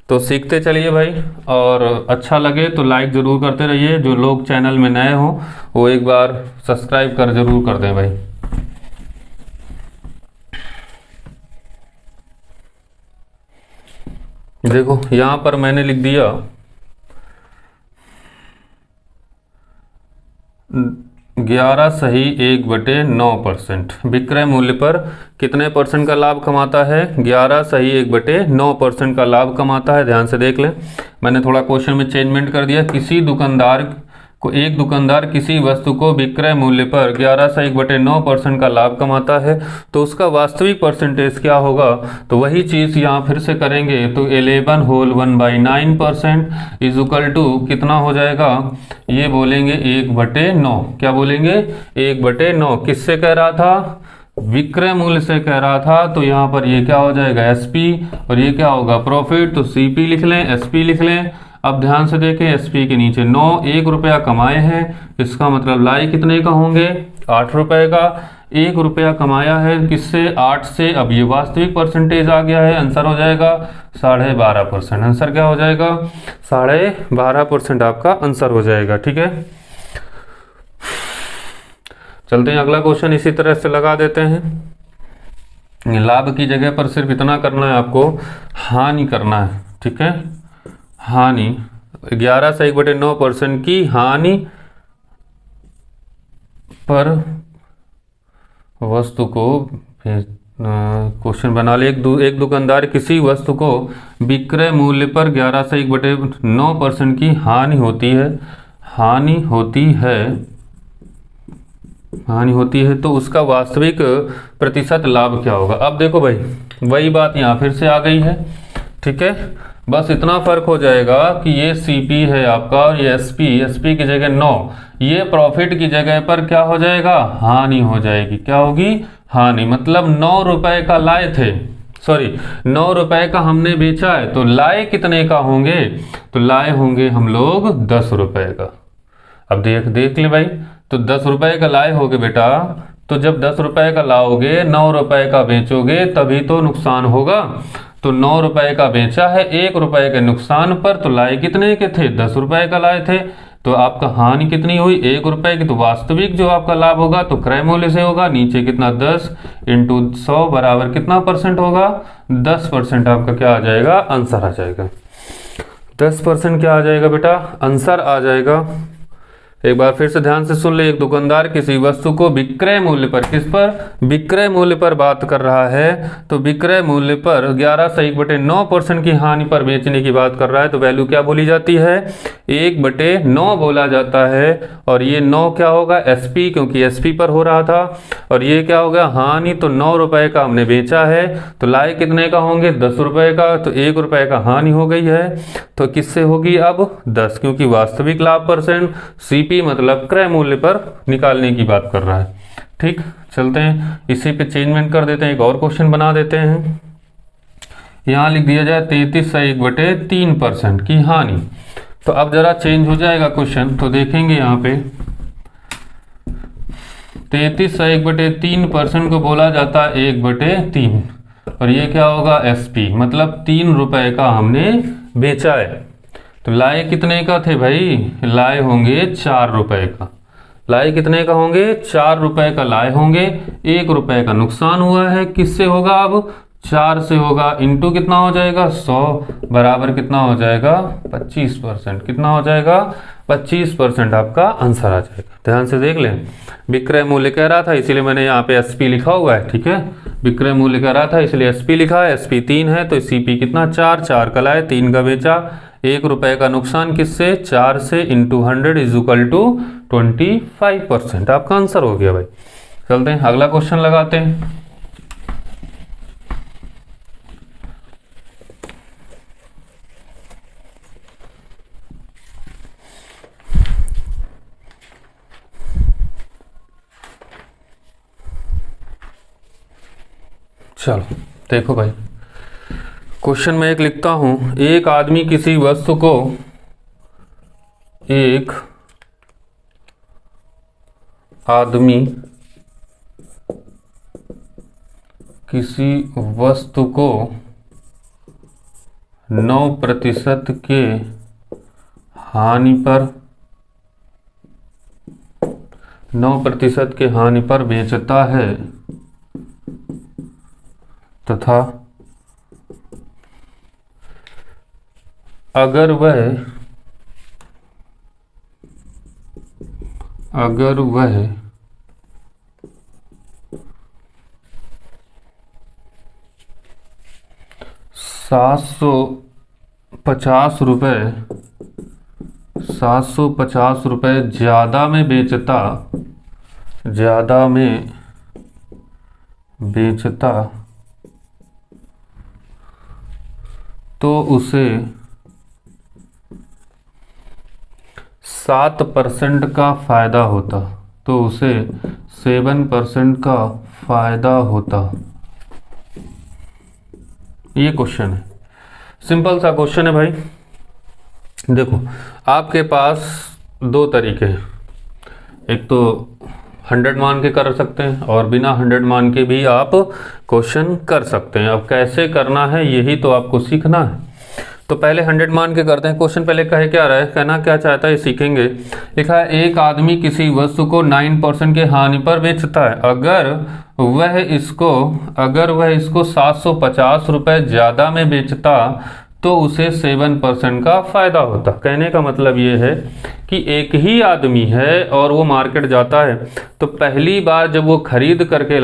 तो सीखते चलिए भाई, और अच्छा लगे तो लाइक जरूर करते रहिए। जो लोग चैनल में नए हो वो एक बार सब्सक्राइब कर जरूर कर दें भाई। देखो यहां पर मैंने लिख दिया 11 सही 1/9%। विक्रय मूल्य पर कितने परसेंट का लाभ कमाता है, 11 सही 1/9% का लाभ कमाता है। ध्यान से देख लें, मैंने थोड़ा क्वेश्चन में चेंजमेंट कर दिया। एक दुकानदार किसी वस्तु को विक्रय मूल्य पर 11 से 1/9% का लाभ कमाता है, तो उसका वास्तविक परसेंटेज क्या होगा। तो वही चीज़ यहाँ फिर से करेंगे, तो 11 होल 1/9% इज इक्वल टू कितना हो जाएगा, ये बोलेंगे 1/9। क्या बोलेंगे 1/9। किससे कह रहा था, विक्रय मूल्य से कह रहा था। तो यहाँ पर ये क्या हो जाएगा एसपी, और ये क्या होगा प्रॉफिट। तो सीपी लिख लें, एसपी लिख लें। अब ध्यान से देखें, एसपी के नीचे 9, 1 रुपया कमाए हैं, इसका मतलब लाए कितने का होंगे 8 रुपए का। 1 रुपया कमाया है किससे, 8 से। अब ये वास्तविक परसेंटेज आ गया है, आंसर हो जाएगा 12.5%। आंसर क्या हो जाएगा 12.5% आपका आंसर हो जाएगा। ठीक है, चलते हैं अगला क्वेश्चन, इसी तरह से लगा देते हैं। लाभ की जगह पर सिर्फ इतना करना है आपको, हानि करना है। ठीक है, हानि 11 से 1/9% की हानि पर वस्तु को, क्वेश्चन बना ले। एक दुकानदार किसी वस्तु को विक्रय मूल्य पर 11 से 1/9% की हानि होती है, तो उसका वास्तविक प्रतिशत लाभ क्या होगा। अब देखो भाई, वही बात यहाँ फिर से आ गई है। ठीक है, बस इतना फर्क हो जाएगा कि ये सीपी है आपका और ये एसपी की जगह 9, ये प्रॉफिट की जगह पर क्या हो जाएगा, हानि हो जाएगी। क्या होगी, हानि। मतलब 9 रुपए का लाए थे, 9 रुपए का हमने बेचा है, तो लाए कितने का होंगे, तो लाए होंगे हम लोग 10 रुपए का। अब देख ले भाई, तो 10 रुपए का लाए होगे बेटा, तो जब 10 रुपए का लाओगे 9 रुपए का बेचोगे तभी तो नुकसान होगा। तो 9 रुपए का बेचा है 1 रुपए के नुकसान पर, तो लाए कितने के थे 10 रुपए का लाए थे, तो आपका हानि कितनी हुई 1 रुपए की। तो वास्तविक जो आपका लाभ होगा तो क्रय मूल्य से होगा, नीचे कितना 10 इंटू 100 बराबर कितना परसेंट होगा 10% आपका क्या आ जाएगा, आंसर आ जाएगा। 10% क्या आ जाएगा बेटा, आंसर आ जाएगा। एक बार फिर से ध्यान से सुन ले, एक दुकानदार किसी वस्तु को विक्रय मूल्य पर, किस पर, विक्रय मूल्य पर बात कर रहा है, तो विक्रय मूल्य पर 11 से 1/9% की हानि पर बेचने की बात कर रहा है। तो वैल्यू क्या बोली जाती है, 1/9 बोला जाता है। और ये 9 क्या होगा एसपी, क्योंकि एसपी पर हो रहा था। और ये क्या होगा हानि, तो 9 रुपए का हमने बेचा है, तो लाए कितने का होंगे 10 रुपए का, तो 1 रुपए का हानि हो गई है, तो किससे होगी अब 10, क्योंकि वास्तविक लाभ परसेंट, सीपी मतलब क्रय मूल्य पर निकालने की बात कर रहा है। ठीक, चलते हैं इसी पे चेंजमेंट कर देते हैं, एक और क्वेश्चन बना देते हैं। यहां लिख दिया जाए 33 से 1/3% की हानि। तो अब जरा चेंज हो जाएगा क्वेश्चन, तो देखेंगे यहाँ पे 33/1/3% को बोला जाता है 1/3, और ये क्या होगा SP, मतलब 3 रुपए का हमने बेचा है। तो लाए कितने का थे भाई, लाए होंगे 4 रुपए का, लाए कितने का होंगे 4 रुपए का लाए होंगे, 1 रुपए का नुकसान हुआ है, किससे होगा अब 4 से होगा, इंटू कितना हो जाएगा 100 बराबर कितना हो जाएगा 25%, कितना हो जाएगा 25% आपका आंसर आ जाएगा। ध्यान से देख लें, विक्रय मूल्य कह रहा था इसीलिए मैंने यहाँ पे SP लिखा हुआ है, ठीक है, विक्रय मूल्य कह रहा था इसलिए SP लिखा है, SP 3 है तो CP कितना 4 का लाए 3 का बेचा, 1 रुपए का नुकसान किससे 4 से, इंटू 100 इज इक्वल टू 25%, आपका आंसर हो गया भाई। चलते हैं अगला क्वेश्चन लगाते हैं। चलो देखो भाई, क्वेश्चन में एक लिखता हूं, एक आदमी किसी वस्तु को, एक आदमी किसी वस्तु को 9% के हानि पर 9% के हानि पर बेचता है तथा अगर वह 750 रुपये ज़्यादा में बेचता तो उसे 7% का फायदा होता, तो उसे 7% का फायदा होता। ये क्वेश्चन है, सिंपल सा क्वेश्चन है भाई। देखो आपके पास दो तरीके हैं, एक तो 100 मान के कर सकते हैं और बिना 100 मान के भी आप क्वेश्चन कर सकते हैं। अब कैसे करना है यही तो आपको सीखना है। तो पहले 100 मान के करते हैं। क्वेश्चन पहले कहे क्या रहा है, कहना क्या चाहता है सीखेंगे। लिखा है एक आदमी किसी वस्तु को 9% के हानि पर बेचता है, अगर वह इसको 750 रुपये ज़्यादा में बेचता तो उसे 7% का फायदा होता। कहने का मतलब ये है कि एक ही आदमी है और वो मार्केट जाता है, तो पहली बार जब वो खरीद करके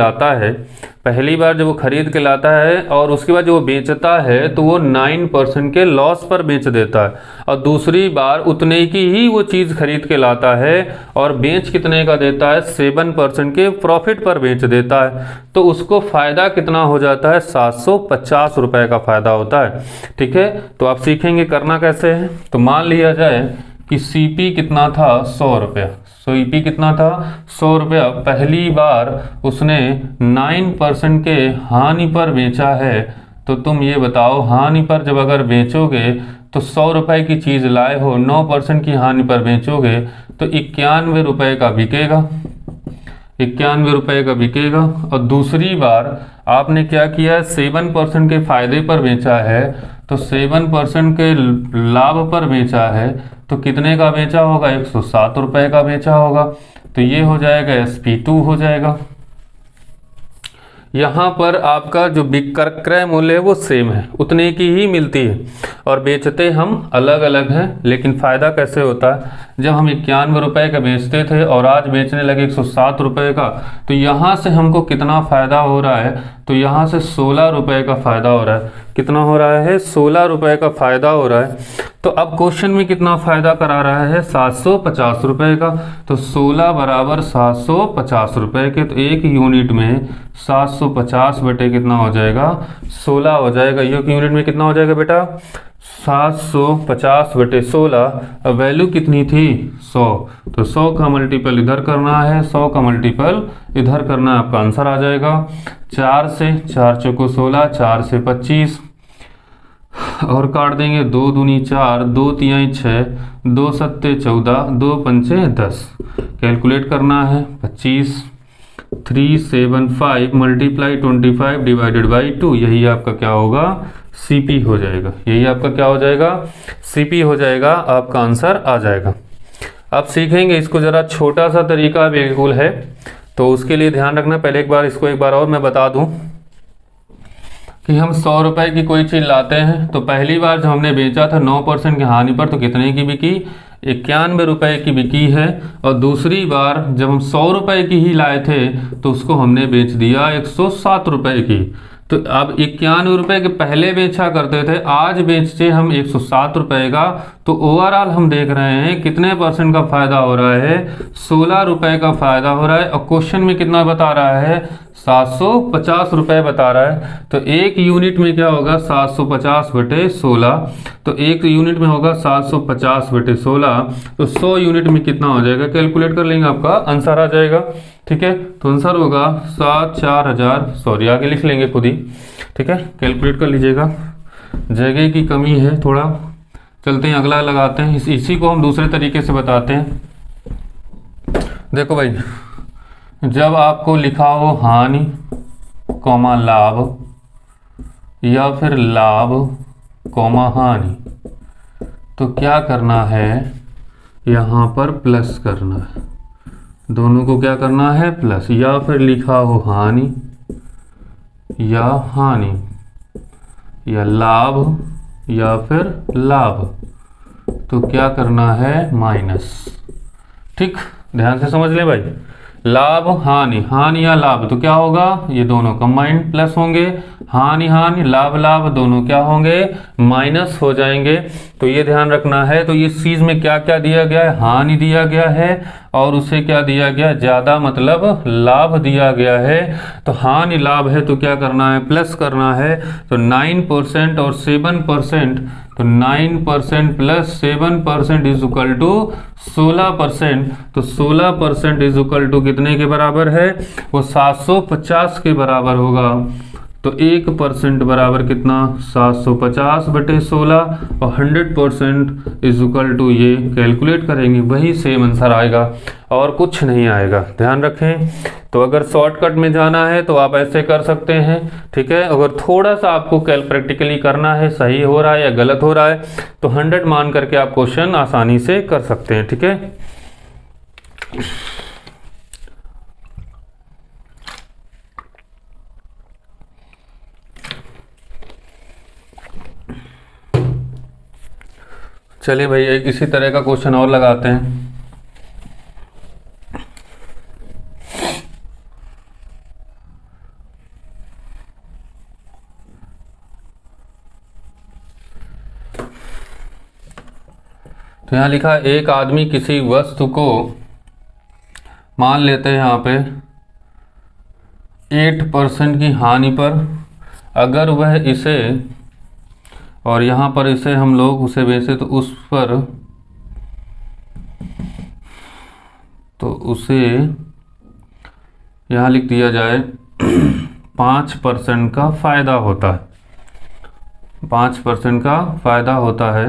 लाता है और उसके बाद जो वो बेचता है तो वो 9% के लॉस पर बेच देता है, और दूसरी बार उतने की ही वो चीज़ खरीद के लाता है और बेच कितने का देता है, 7% के प्रॉफिट पर बेच देता है, तो उसको फ़ायदा कितना हो जाता है, 750 रुपये का फ़ायदा होता है। ठीक है, तो आप सीखेंगे करना कैसे है। तो मान लिया जाए कि CP कितना था, 100 रुपया। CP कितना था, 100 रुपया। पहली बार उसने 9% के हानि पर बेचा है, तो तुम ये बताओ हानि पर जब अगर बेचोगे तो 100 रुपये की चीज़ लाए हो, 9% की हानि पर बेचोगे तो 91 रुपये का बिकेगा, 91 रुपये का बिकेगा। और दूसरी बार आपने क्या किया, 7% के फायदे पर बेचा है, तो 7% के लाभ पर बेचा है, तो कितने का बेचा होगा, 107 रुपये का बेचा होगा। तो ये हो जाएगा SP2 हो जाएगा। यहाँ पर आपका जो विक्रय मूल्य है वो सेम है, उतने की ही मिलती है, और बेचते हम अलग अलग हैं। लेकिन फ़ायदा कैसे होता है, जब हम 91 रुपये का बेचते थे और आज बेचने लगे 107 रुपये का, तो यहाँ से हमको कितना फ़ायदा हो रहा है, तो यहाँ से 16 रुपये का फ़ायदा हो रहा है। कितना हो रहा है, 16 रुपये का फ़ायदा हो रहा है। तो अब क्वेश्चन में कितना फ़ायदा करा रहा है, 750 रुपये का। तो 16 बराबर 750 रुपये के, तो एक यूनिट में 750 बटे कितना हो जाएगा, 16 हो जाएगा। एक यूनिट में कितना हो जाएगा बेटा, 750 बटे 16। वैल्यू कितनी थी, 100, तो 100 का मल्टीपल इधर करना है, 100 का मल्टीपल इधर करना है, आपका आंसर आ जाएगा 4 से 4 चौको 16, 4 से 25 और काट देंगे, 2 दूनी 4, 2 तिहाई 6, 2 सत्ते 14, 2 पंचे 10, कैलकुलेट करना है 25, 375 मल्टीप्लाई 25 डिवाइडेड बाई 2, यही आपका क्या होगा, CP हो जाएगा। यही आपका क्या हो जाएगा, CP हो जाएगा, आपका आंसर आ जाएगा। अब सीखेंगे इसको, ज़रा छोटा सा तरीका बिल्कुल है, तो उसके लिए ध्यान रखना। पहले इसको एक बार और मैं बता दूं कि हम 100 रुपए की कोई चीज़ लाते हैं, तो पहली बार जब हमने बेचा था 9% की हानि पर, तो कितने की बिकी, 91 रुपए की बिकी है। और दूसरी बार जब हम 100 रुपए की ही लाए थे, तो उसको हमने बेच दिया 107 रुपए की। तो अब 91 रुपए के पहले बेचा करते थे, आज बेचते हम 107 रुपए का। तो ओवरऑल हम देख रहे हैं कितने % का फायदा हो रहा है, 16 रुपए का फायदा हो रहा है। और क्वेश्चन में कितना बता रहा है, 750 रुपए बता रहा है। तो एक यूनिट में क्या होगा, 750 बटे 16, तो एक यूनिट में होगा 750 बटे 16, तो 100 यूनिट में कितना हो जाएगा, कैलकुलेट कर लेंगे, आपका आंसर आ जाएगा। ठीक है, तो आंसर होगा 74000, सॉरी आगे लिख लेंगे खुद ही। ठीक है, कैलकुलेट कर लीजिएगा, जगह की कमी है थोड़ा। चलते हैं अगला लगाते हैं, इसी को हम दूसरे तरीके से बताते हैं। देखो भाई, जब आपको लिखा हो हानि कौमा लाभ, या फिर लाभ कौमा हानि, तो क्या करना है, यहाँ पर प्लस करना है, दोनों को क्या करना है, प्लस। या फिर लिखा हो हानि या हानि, या लाभ या फिर लाभ, तो क्या करना है, माइनस। ठीक, ध्यान से समझ ले भाई, लाभ हानि, हानि या लाभ, तो क्या होगा, ये दोनों कंबाइंड प्लस होंगे। हानि हानि, लाभ लाभ, दोनों क्या होंगे, माइनस हो जाएंगे। तो ये ध्यान रखना है। तो इस चीज में क्या क्या दिया गया है, हानि दिया गया है, और उसे क्या दिया गया, ज्यादा मतलब लाभ दिया गया है। तो हानि लाभ है, तो क्या करना है, प्लस करना है। तो 9% और 7%, तो 9% प्लस 7% इज इक्वल टू 16%। तो 16% इज इक्वल टू कितने के बराबर है, वो 750 के बराबर होगा। तो 1% बराबर कितना, 750 बटे 16, और 100% इज इक्वल टू, ये कैलकुलेट करेंगे वही सेम आंसर आएगा, और कुछ नहीं आएगा। ध्यान रखें। तो अगर शॉर्टकट में जाना है तो आप ऐसे कर सकते हैं। ठीक है, अगर थोड़ा सा आपको प्रैक्टिकली करना है, सही हो रहा है या गलत हो रहा है, तो 100 मान करके आप क्वेश्चन आसानी से कर सकते हैं। ठीक है, चलिए भाई एक इसी तरह का क्वेश्चन और लगाते हैं। तो यहाँ लिखा है, एक आदमी किसी वस्तु को, मान लेते हैं यहाँ पे 8% की हानि पर, अगर वह इसे, और यहाँ पर इसे हम लोग उसे बेचे, तो उस पर, तो उसे यहाँ लिख दिया जाए 5% का फायदा होता है, 5% का फायदा होता है,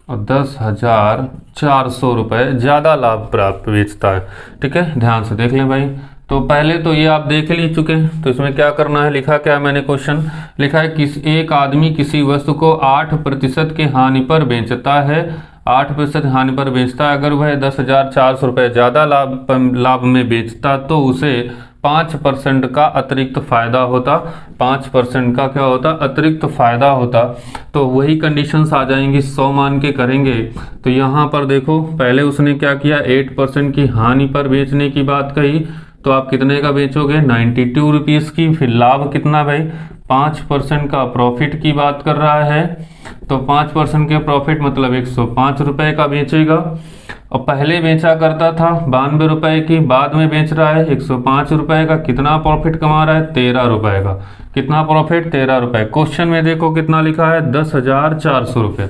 और 10,400 रुपये ज़्यादा लाभ प्राप्त बेचता है। ठीक है, ध्यान से देख लें भाई। तो पहले तो ये आप देख ही चुके हैं, तो इसमें क्या करना है, लिखा क्या है मैंने, क्वेश्चन लिखा है एक आदमी किसी वस्तु को 8% की हानि पर बेचता है, 8% हानि पर बेचता है। अगर वह 10,400 रुपये ज़्यादा लाभ में बेचता, तो उसे 5% का अतिरिक्त फायदा होता। 5% का क्या होता, अतिरिक्त फायदा होता। तो वही कंडीशंस आ जाएंगी, 100 मान के करेंगे। तो यहाँ पर देखो, पहले उसने क्या किया, 8% की हानि पर बेचने की बात कही, तो आप कितने का बेचोगे, 92 रुपीज़ की। फिर लाभ कितना भाई, 5% का प्रॉफिट की बात कर रहा है, तो 5% के प्रॉफिट मतलब 105 रुपये का बेचेगा। और पहले बेचा करता था 92 रुपये की, बाद में बेच रहा है 105 रुपये का। कितना प्रॉफिट कमा रहा है, 13 रुपये का। कितना प्रॉफिट, 13 रुपये। क्वेश्चन में देखो कितना लिखा है, 10,400 रुपये।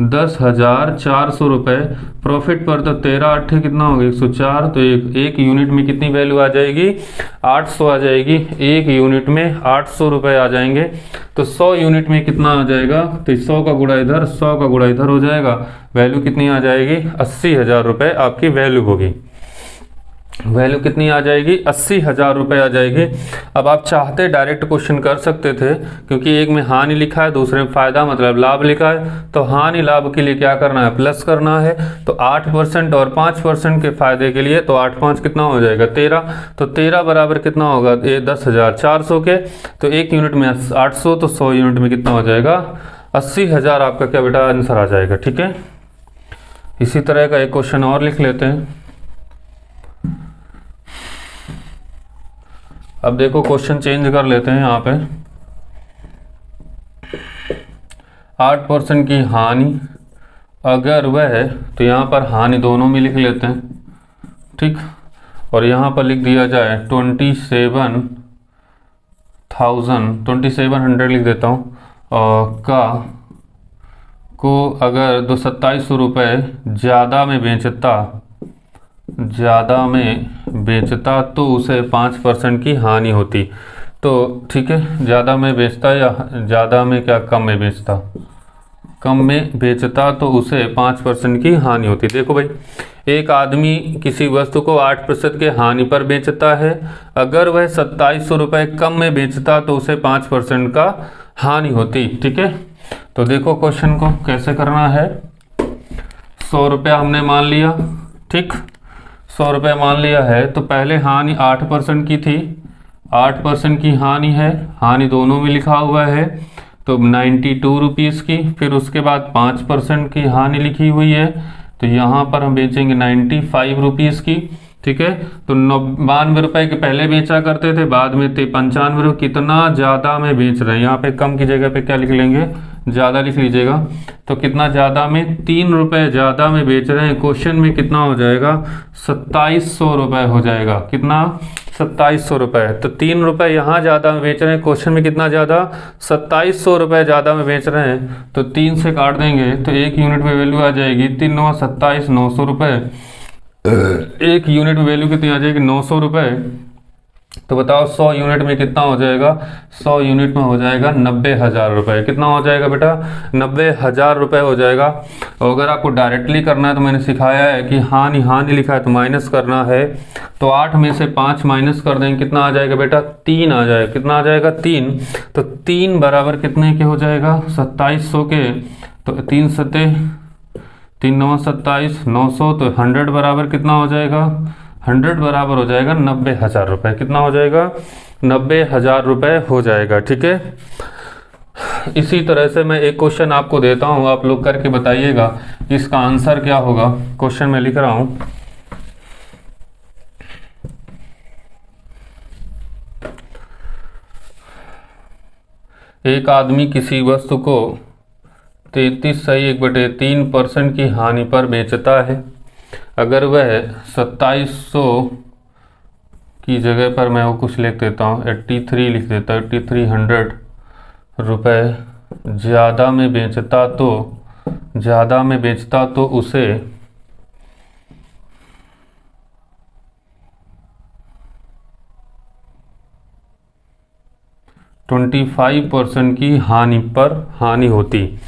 10,400 रुपये। प्रॉफिट पर तो 13 × 8 कितना हो गया 104, तो एक यूनिट में कितनी वैल्यू आ जाएगी 800 आ जाएगी। एक यूनिट में 800 रुपये आ जाएंगे। तो 100 यूनिट में कितना आ जाएगा, तो 100 का गुणा इधर 100 का गुणा इधर हो जाएगा। वैल्यू कितनी आ जाएगी 80,000 रुपये आपकी वैल्यू होगी। वैल्यू कितनी आ जाएगी 80,000 रुपये आ जाएगी। अब आप चाहते डायरेक्ट क्वेश्चन कर सकते थे, क्योंकि एक में हानि लिखा है दूसरे में फायदा मतलब लाभ लिखा है, तो हानि लाभ के लिए क्या करना है प्लस करना है। तो 8% और 5% के फायदे के लिए, तो 8 5 कितना हो जाएगा 13, तो 13 बराबर कितना होगा ये 10,400 के। तो एक यूनिट में 800, तो 100 यूनिट में कितना हो जाएगा 80,000 आपका क्या बेटा आंसर आ जाएगा। ठीक है, इसी तरह का एक क्वेश्चन और लिख लेते हैं। अब देखो क्वेश्चन चेंज कर लेते हैं यहाँ पे। 8% की हानि अगर वह है, तो यहाँ पर हानि दोनों में लिख लेते हैं। ठीक, और यहाँ पर लिख दिया जाए 2700 लिख देता हूँ का को अगर 2700 रुपये ज़्यादा में बेचता तो उसे 5% की हानि होती। तो ठीक है, ज़्यादा में बेचता या ज़्यादा में क्या कम में बेचता, कम में बेचता तो उसे 5% की हानि होती। देखो भाई, एक आदमी किसी वस्तु को 8% के हानि पर बेचता है। अगर वह 2700 रुपये कम में बेचता तो उसे 5% का हानि होती। ठीक है, तो देखो क्वेश्चन को कैसे करना है। 100 रुपया हमने मान लिया। ठीक, 100 रुपये मान लिया है, तो पहले हानि 8% की थी, 8% की हानि है, हानि दोनों में लिखा हुआ है, तो 92 रुपीज़ की। फिर उसके बाद 5% की हानि लिखी हुई है, तो यहाँ पर हम बेचेंगे 95 रुपीज़ की। ठीक है, तो 92 रुपये के पहले बेचा करते थे, बाद में 95 रुपये। कितना ज़्यादा में बेच रहे हैं, यहाँ पे कम की जगह पे क्या लिख लेंगे ज़्यादा लिख लीजिएगा। तो कितना ज़्यादा में 3 रुपये ज़्यादा में बेच रहे हैं। क्वेश्चन में कितना हो जाएगा 2700 रुपये हो जाएगा। कितना 2700 रुपये। तो 3 रुपये यहाँ ज़्यादा में बेच रहे हैं, क्वेश्चन में कितना ज़्यादा 2700 रुपये ज़्यादा में बेच रहे हैं। तो 3 से काट देंगे तो एक यूनिट में वैल्यू आ जाएगी 3 9 27 900 रुपये। एक यूनिट में वैल्यू कितनी आ जाएगी 900 रुपये। तो बताओ 100 यूनिट में कितना हो जाएगा, 100 यूनिट में हो जाएगा 90,000 रुपये। कितना हो जाएगा बेटा 90,000 रुपये हो जाएगा। और अगर आपको डायरेक्टली करना है तो मैंने सिखाया है कि हानि लिखा है तो माइनस करना है। तो 8 में से 5 माइनस कर देंगे, कितना आ जाएगा बेटा 3 आ जाएगा। कितना आ जाएगा 3। तो 3 बराबर कितने के हो जाएगा 2700 के। तो 3 सते 3 9 27 900, तो 100 बराबर कितना हो जाएगा 100 बराबर हो जाएगा 90,000 रुपये। कितना हो जाएगा 90,000 रुपये हो जाएगा। ठीक है, इसी तरह से मैं एक क्वेश्चन आपको देता हूं, आप लोग करके बताइएगा इसका आंसर क्या होगा। क्वेश्चन में लिख रहा हूं, एक आदमी किसी वस्तु को 33.1/3% की हानि पर बेचता है। अगर वह 2700 की जगह पर मैं वो कुछ लिख देता हूँ 83 लिख देता हूँ 8300 रुपये ज़्यादा में बेचता तो उसे 25% की हानि होती।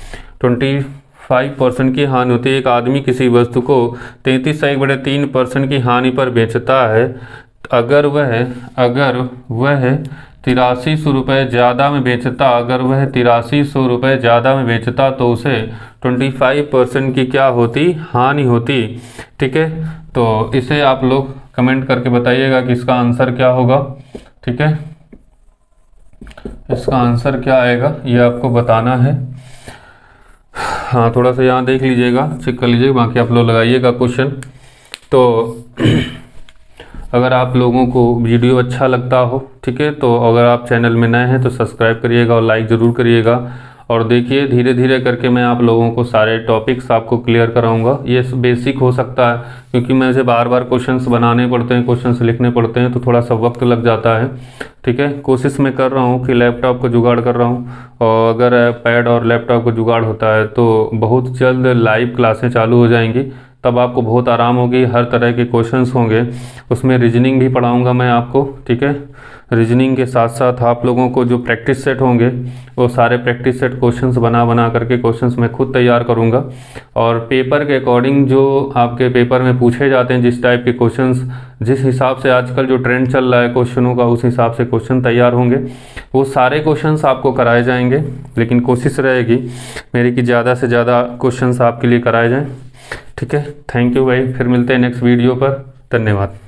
25% की हानि होती है। एक आदमी किसी वस्तु को 33.3% की हानि पर बेचता है। अगर वह 8300 रुपये ज़्यादा में बेचता, अगर वह 8300 रुपये ज़्यादा में बेचता तो उसे 25% की क्या होती हानि होती। ठीक है, तो इसे आप लोग कमेंट करके बताइएगा कि इसका आंसर क्या होगा। ठीक है, इसका आंसर क्या आएगा ये आपको बताना है। हाँ, थोड़ा सा यहाँ देख लीजिएगा, चेक कर लीजिएगा, बाकी आप लोग लगाइएगा क्वेश्चन। तो अगर आप लोगों को वीडियो अच्छा लगता हो, ठीक है, तो अगर आप चैनल में नए हैं तो सब्सक्राइब करिएगा और लाइक ज़रूर करिएगा। और देखिए धीरे धीरे करके मैं आप लोगों को सारे टॉपिक्स आपको क्लियर कराऊंगा। ये बेसिक हो सकता है क्योंकि मुझे बार बार क्वेश्चंस बनाने पड़ते हैं, क्वेश्चंस लिखने पड़ते हैं, तो थोड़ा सा वक्त लग जाता है। ठीक है, कोशिश मैं कर रहा हूँ कि लैपटॉप को जुगाड़ कर रहा हूँ, और अगर पैड और लैपटॉप को जुगाड़ होता है तो बहुत जल्द लाइव क्लासें चालू हो जाएंगी, तब आपको बहुत आराम होगी। हर तरह के क्वेश्चंस होंगे, उसमें रीजनिंग भी पढ़ाऊंगा मैं आपको। ठीक है, रीजनिंग के साथ साथ आप लोगों को जो प्रैक्टिस सेट होंगे वो सारे प्रैक्टिस सेट क्वेश्चंस बना बना करके क्वेश्चंस मैं खुद तैयार करूंगा, और पेपर के अकॉर्डिंग जो आपके पेपर में पूछे जाते हैं जिस टाइप के क्वेश्चंस, जिस हिसाब से आजकल जो ट्रेंड चल रहा है क्वेश्चनों का, उस हिसाब से क्वेश्चन तैयार होंगे। वो सारे क्वेश्चंस आपको कराए जाएंगे, लेकिन कोशिश रहेगी मेरी कि ज़्यादा से ज़्यादा क्वेश्चंस आपके लिए कराए जाएँ। ठीक है, थैंक यू भाई, फिर मिलते हैं नेक्स्ट वीडियो पर। धन्यवाद।